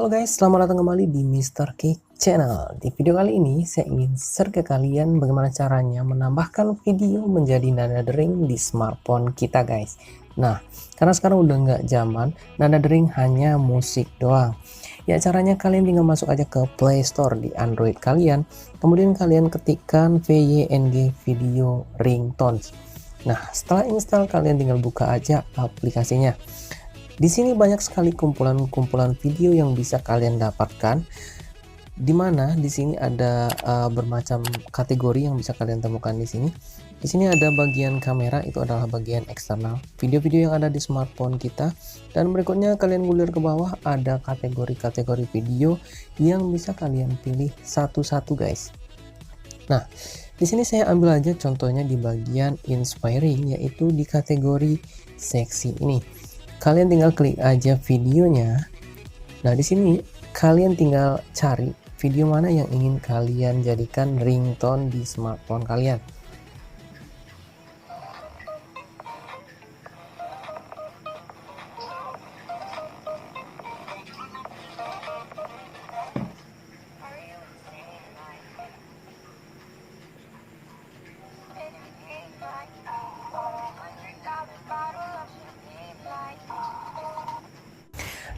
Halo guys, selamat datang kembali di Mr. Cake Channel. Di video kali ini saya ingin share ke kalian bagaimana caranya menambahkan video menjadi nada dering di smartphone kita guys. Nah, karena sekarang udah nggak zaman nada dering hanya musik doang. Ya caranya kalian tinggal masuk aja ke Play Store di Android kalian. Kemudian kalian ketikkan VYNG Video Ringtones. Nah, setelah install kalian tinggal buka aja aplikasinya. Di sini banyak sekali kumpulan-kumpulan video yang bisa kalian dapatkan. Dimana di sini ada bermacam kategori yang bisa kalian temukan di sini. Di sini ada bagian kamera, itu adalah bagian eksternal. Video-video yang ada di smartphone kita. Dan berikutnya kalian gulir ke bawah ada kategori-kategori video yang bisa kalian pilih satu-satu guys. Nah, di sini saya ambil aja contohnya di bagian inspiring, yaitu di kategori seksi ini. Kalian tinggal klik aja videonya. Nah, di sini kalian tinggal cari video mana yang ingin kalian jadikan ringtone di smartphone kalian.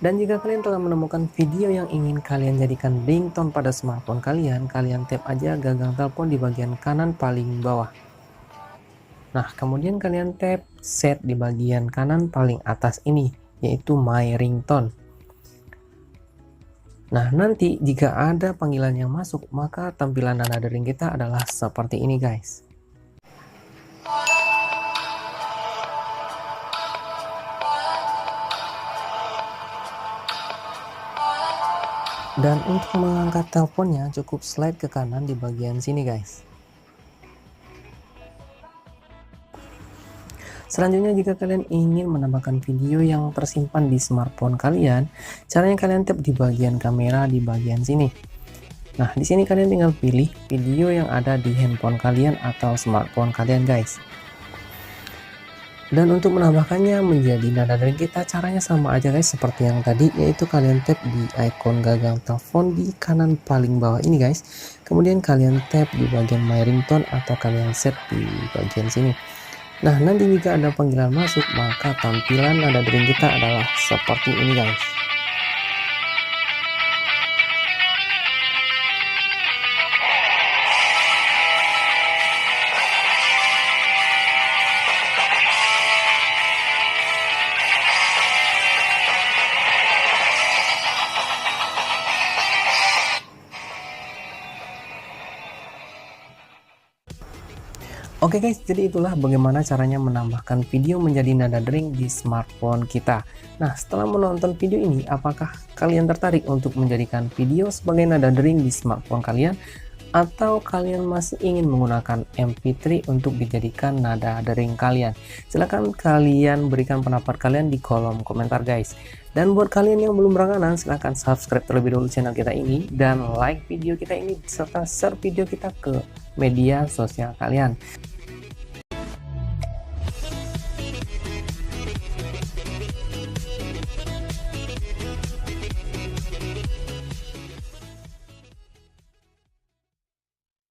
Dan jika kalian telah menemukan video yang ingin kalian jadikan ringtone pada smartphone kalian, kalian tap aja gagang telepon di bagian kanan paling bawah. Nah, kemudian kalian tap set di bagian kanan paling atas ini, yaitu My Ringtone. Nah, nanti jika ada panggilan yang masuk, maka tampilan nada dering kita adalah seperti ini guys. Dan untuk mengangkat teleponnya cukup slide ke kanan di bagian sini guys. Selanjutnya jika kalian ingin menambahkan video yang tersimpan di smartphone kalian, caranya kalian tap di bagian kamera di bagian sini. Nah, di sini kalian tinggal pilih video yang ada di handphone kalian atau smartphone kalian guys. Dan untuk menambahkannya menjadi nada dering kita, caranya sama aja guys seperti yang tadi, yaitu kalian tap di icon gagang telepon di kanan paling bawah ini guys. Kemudian kalian tap di bagian My Ringtone atau kalian set di bagian sini. Nah, nanti jika ada panggilan masuk, maka tampilan nada dering kita adalah seperti ini guys. Oke guys, jadi itulah bagaimana caranya menambahkan video menjadi nada dering di smartphone kita. Nah, setelah menonton video ini, apakah kalian tertarik untuk menjadikan video sebagai nada dering di smartphone kalian? Atau kalian masih ingin menggunakan MP3 untuk dijadikan nada dering kalian? Silahkan kalian berikan pendapat kalian di kolom komentar guys. Dan buat kalian yang belum berlangganan, silahkan subscribe terlebih dahulu channel kita ini. Dan like video kita ini, serta share video kita ke media sosial kalian.